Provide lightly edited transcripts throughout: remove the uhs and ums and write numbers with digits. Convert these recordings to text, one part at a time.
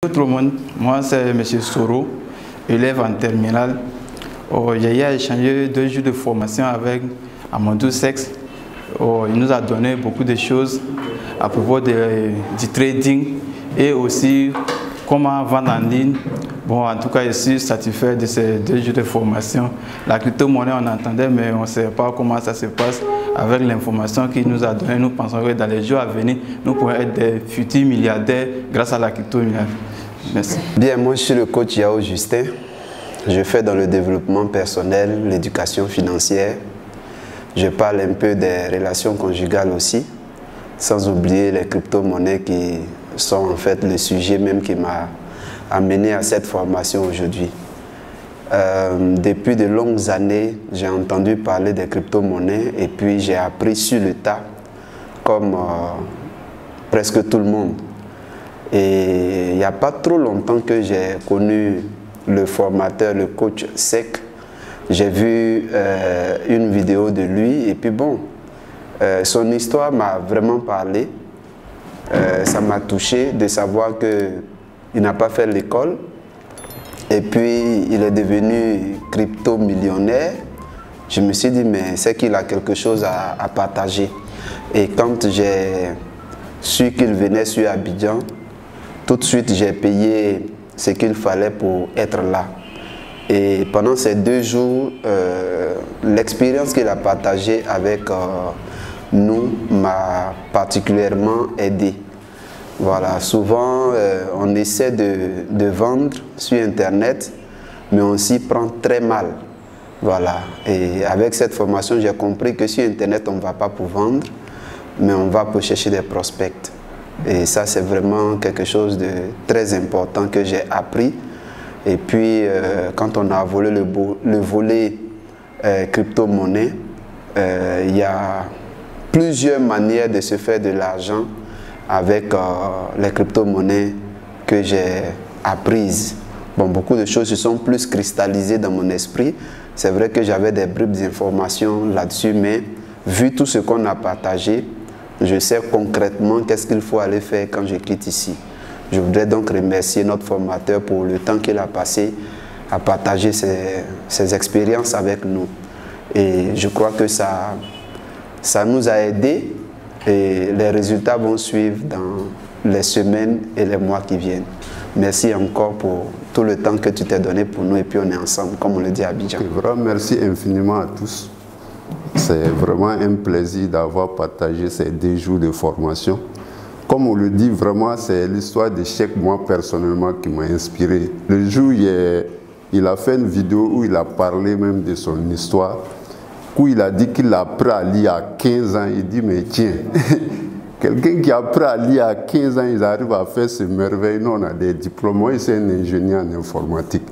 Tout le monde, moi c'est M. Soro, élève en terminale. J'ai échangé 2 jours de formation avec Amadou Sex. Il nous a donné beaucoup de choses à propos du trading et aussi comment vendre en ligne. Bon, en tout cas, je suis satisfait de ces 2 jours de formation. La crypto-monnaie, on entendait, mais on ne sait pas comment ça se passe. Avec l'information qu'il nous a donnée, nous pensons que dans les jours à venir, nous pourrons être des futurs milliardaires grâce à la crypto-monnaie. Merci. Bien, moi je suis le coach Yao Justin. Je fais dans le développement personnel, l'éducation financière. Je parle un peu des relations conjugales aussi, sans oublier les crypto-monnaies qui sont en fait le sujet même qui m'a amené à cette formation aujourd'hui. Depuis de longues années, j'ai entendu parler des crypto-monnaies et puis j'ai appris sur le tas, comme presque tout le monde. Et il n'y a pas trop longtemps que j'ai connu le formateur, le coach Sec. J'ai vu une vidéo de lui et puis bon, son histoire m'a vraiment parlé. Ça m'a touché de savoir qu'il n'a pas fait l'école et puis il est devenu crypto-millionnaire. Je me suis dit, mais c'est qu'il a quelque chose à partager. Et quand j'ai su qu'il venait sur Abidjan, tout de suite j'ai payé ce qu'il fallait pour être là. Et pendant ces 2 jours, l'expérience qu'il a partagée avec nous m'a particulièrement aidé. Voilà, souvent on essaie de vendre sur Internet, mais on s'y prend très mal. Voilà, et avec cette formation, j'ai compris que sur Internet, on ne va pas pour vendre, mais on va pour chercher des prospects. Et ça, c'est vraiment quelque chose de très important que j'ai appris. Et puis, quand on a volé le volet crypto-monnaie, il y a plusieurs manières de se faire de l'argent avec les crypto-monnaies que j'ai apprises. Bon, beaucoup de choses se sont plus cristallisées dans mon esprit. C'est vrai que j'avais des bribes d'informations là-dessus, mais vu tout ce qu'on a partagé, je sais concrètement qu'est-ce qu'il faut aller faire quand je quitte ici. Je voudrais donc remercier notre formateur pour le temps qu'il a passé à partager ses expériences avec nous. Et je crois que ça nous a aidés et les résultats vont suivre dans les semaines et les mois qui viennent. Merci encore pour tout le temps que tu t'es donné pour nous et puis on est ensemble, comme on le dit à Abidjan. Vraiment, merci infiniment à tous. C'est vraiment un plaisir d'avoir partagé ces 2 jours de formation. Comme on le dit, vraiment, c'est l'histoire de Cheikh, moi personnellement, qui m'a inspiré. Le jour, il a fait une vidéo où il a parlé même de son histoire, où il a dit qu'il a appris à lire à 15 ans. Il dit, mais tiens, quelqu'un qui a appris à lire à 15 ans, il arrive à faire ce merveille. Nous, on a des diplômes. Moi, c'est un ingénieur en informatique.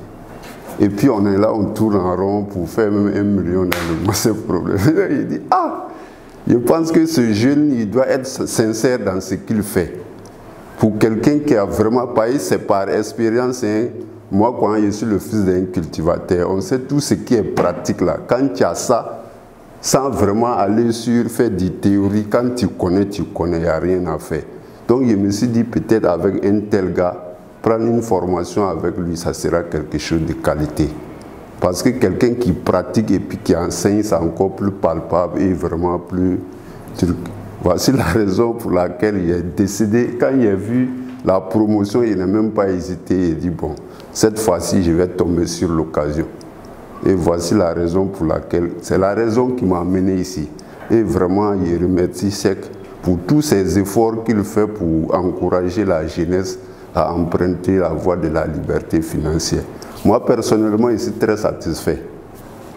Et puis on est là, on tourne en rond pour faire même 1 million dans le mois, c'est le problème. Il dit, ah, je pense que ce jeune, il doit être sincère dans ce qu'il fait. Pour quelqu'un qui a vraiment payé, c'est par expérience. Hein. Moi, quand je suis le fils d'un cultivateur, on sait tout ce qui est pratique là. Quand tu as ça, sans vraiment aller sur faire des théories, quand tu connais, il n'y a rien à faire. Donc je me suis dit, peut-être avec un tel gars, prendre une formation avec lui, ça sera quelque chose de qualité. Parce que quelqu'un qui pratique et puis qui enseigne, c'est encore plus palpable et vraiment plus truc. Voici la raison pour laquelle il est décidé. Quand il a vu la promotion, il n'a même pas hésité. Il dit, bon, cette fois-ci, je vais tomber sur l'occasion. Et voici la raison pour laquelle, c'est la raison qui m'a amené ici. Et vraiment, je remercie Cheikh pour tous ces efforts qu'il fait pour encourager la jeunesse à emprunter la voie de la liberté financière. Moi, personnellement, je suis très satisfait.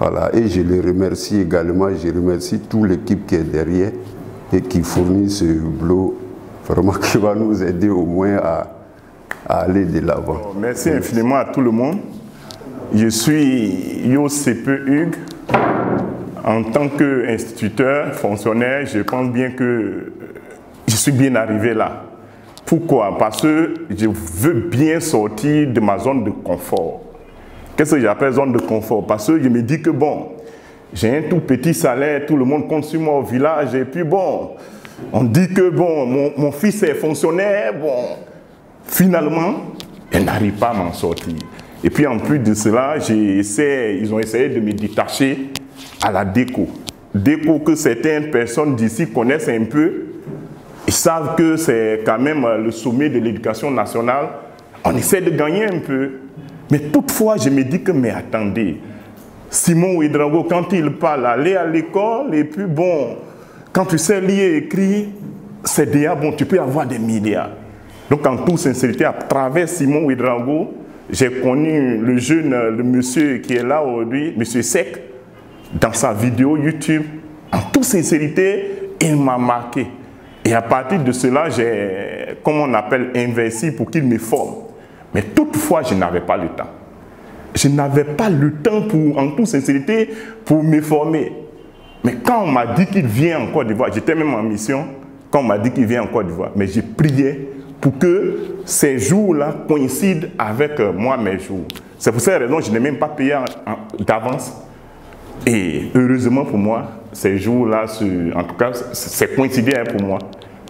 Voilà. Et je le remercie également. Je remercie toute l'équipe qui est derrière et qui fournit ce boulot vraiment qui va nous aider au moins à aller de l'avant. Merci infiniment à tout le monde. Je suis Yo Sepe Hugues. En tant qu'instituteur, fonctionnaire, je pense bien que je suis bien arrivé là. Pourquoi? Parce que je veux bien sortir de ma zone de confort. Qu'est-ce que j'appelle zone de confort? Parce que je me dis que bon, j'ai un tout petit salaire, tout le monde compte sur moi au village, et puis bon, on dit que bon, mon fils est fonctionnaire, bon, finalement, je n'arrive pas à m'en sortir. Et puis en plus de cela, ils ont essayé de me détacher à la déco. Déco que certaines personnes d'ici connaissent un peu. Ils savent que c'est quand même le sommet de l'éducation nationale. On essaie de gagner un peu. Mais toutefois, je me dis que, mais attendez, Simon Ouédraogo, quand il parle, aller à l'école, et puis bon, quand tu sais lire et écrire, c'est déjà bon, tu peux avoir des milliards. Donc en toute sincérité, à travers Simon Ouédraogo, j'ai connu le monsieur qui est là aujourd'hui, monsieur Sec, dans sa vidéo YouTube. En toute sincérité, il m'a marqué. Et à partir de cela, j'ai, comme on appelle, investi pour qu'il me forme. Mais toutefois, je n'avais pas le temps. Je n'avais pas le temps, en toute sincérité, pour me former. Mais quand on m'a dit qu'il vient en Côte d'Ivoire, j'étais même en mission, quand on m'a dit qu'il vient en Côte d'Ivoire, mais j'ai prié pour que ces jours-là coïncident avec moi, mes jours. C'est pour cette raison que je n'ai même pas payé d'avance. Et heureusement pour moi, ces jours-là, en tout cas, c'est coïncidé pour moi.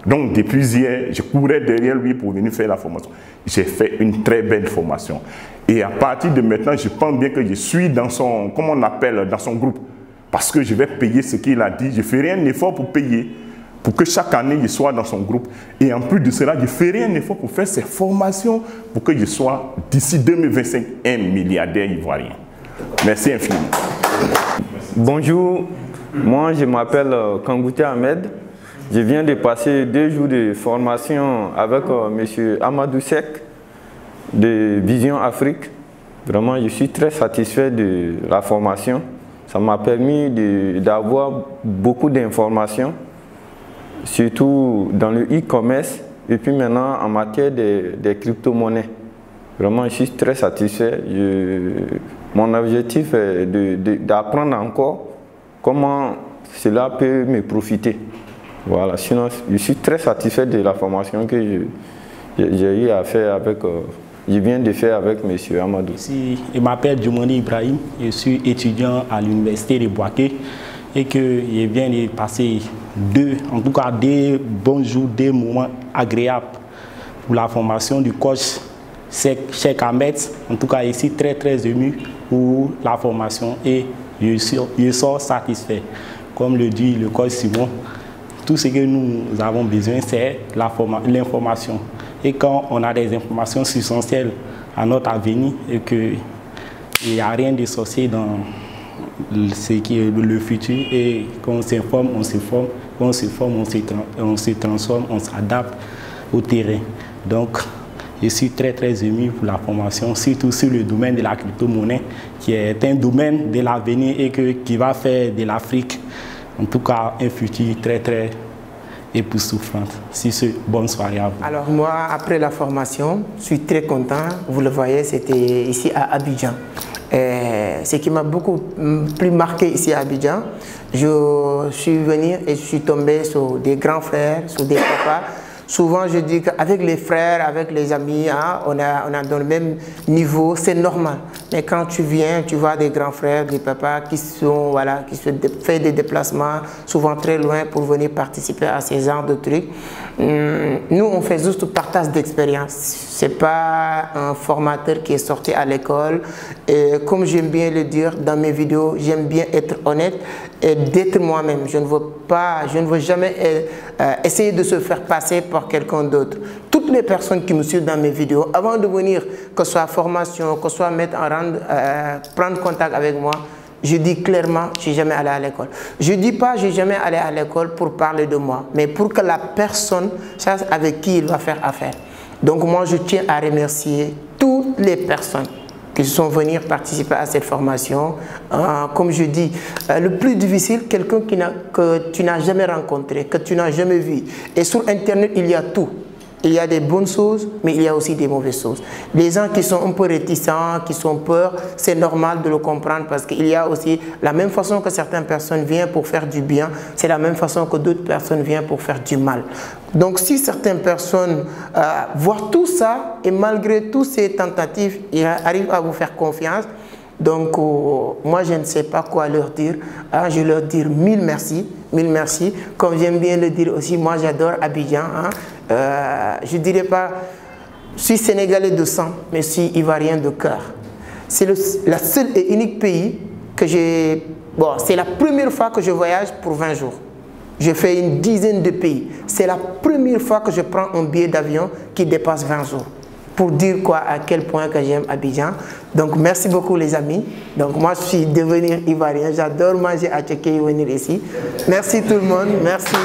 Donc depuis hier, je courais derrière lui pour venir faire la formation. J'ai fait une très belle formation. Et à partir de maintenant, je pense bien que je suis dans son, comment on appelle, dans son groupe. Parce que je vais payer ce qu'il a dit. Je ferai un effort pour payer, pour que chaque année, je sois dans son groupe. Et en plus de cela, je ferai un effort pour faire ces formations, pour que je sois, d'ici 2025, un milliardaire ivoirien. Merci infiniment. Bonjour, moi je m'appelle Kangouté Ahmed. Je viens de passer 2 jours de formation avec M. Amadou Sek de Vision Afrique. Vraiment, je suis très satisfait de la formation. Ça m'a permis d'avoir beaucoup d'informations, surtout dans le e-commerce et puis maintenant en matière des crypto-monnaies. Vraiment, je suis très satisfait. Mon objectif est d'apprendre encore comment cela peut me profiter. Voilà, sinon, je suis très satisfait de la formation que j'ai eu à faire avec, je viens de faire avec M. Amadou. Je m'appelle Djumoni Ibrahim, je suis étudiant à l'université de Bouaké et que je viens de passer en tout cas des bons jours, des moments agréables pour la formation du coach Cheikh Ahmed. En tout cas, je suis très ému pour la formation et je sors satisfait. Comme le dit le coach Simon, tout ce que nous avons besoin, c'est l'information. Et quand on a des informations substantielles à notre avenir et qu'il n'y a rien de sorcier dans ce qui est le futur et qu'on s'informe, on se forme, qu'on se forme, on se transforme, on s'adapte au terrain. Donc, je suis très ému pour la formation, surtout sur le domaine de la crypto-monnaie, qui est un domaine de l'avenir et qui va faire de l'Afrique, en tout cas, un futur très époustouflant. Si ce, bonne soirée à vous. Alors moi, après la formation, je suis très content. Vous le voyez, c'était ici à Abidjan. Ce qui m'a beaucoup plus marqué ici à Abidjan, je suis venu et je suis tombé sur des grands frères, sur des papas. Souvent, je dis qu'avec les frères, avec les amis, hein, on est dans le même niveau, c'est normal. Mais quand tu viens, tu vois des grands frères, des papas qui font des déplacements, souvent très loin, pour venir participer à ces genres de trucs. Nous, on fait juste partage d'expérience. Ce n'est pas un formateur qui est sorti à l'école. Et comme j'aime bien le dire dans mes vidéos, j'aime bien être honnête et d'être moi-même. Je ne veux jamais essayer de se faire passer par quelqu'un d'autre. Toutes les personnes qui me suivent dans mes vidéos, avant de venir, que ce soit formation, que ce soit prendre contact avec moi, je dis clairement, je ne suis jamais allé à l'école. Je ne dis pas je ne suis jamais allé à l'école pour parler de moi, mais pour que la personne sache avec qui il va faire affaire. Donc moi, je tiens à remercier toutes les personnes qui sont venus participer à cette formation. Comme je dis, le plus difficile, quelqu'un que tu n'as jamais rencontré, que tu n'as jamais vu. Et sur Internet, il y a tout. Il y a des bonnes choses, mais il y a aussi des mauvaises choses. Les gens qui sont un peu réticents, qui sont peur, c'est normal de le comprendre parce qu'il y a aussi la même façon que certaines personnes viennent pour faire du bien, c'est la même façon que d'autres personnes viennent pour faire du mal. Donc si certaines personnes voient tout ça et malgré toutes ces tentatives, ils arrivent à vous faire confiance, donc moi je ne sais pas quoi leur dire. Je leur dis mille merci, mille merci. Comme j'aime bien le dire aussi, moi j'adore Abidjan. Je ne dirais pas Je suis sénégalais de sang, mais je suis ivoirien de cœur. C'est le seul et unique pays que j'ai... Bon, c'est la première fois que je voyage pour 20 jours. Je fais une dizaine de pays. C'est la première fois que je prends un billet d'avion qui dépasse 20 jours. Pour dire quoi, à quel point que j'aime Abidjan. Donc, merci beaucoup les amis. Donc, moi, je suis devenu ivoirien. J'adore manger à Tchéké et venir ici. Merci tout le monde. Merci.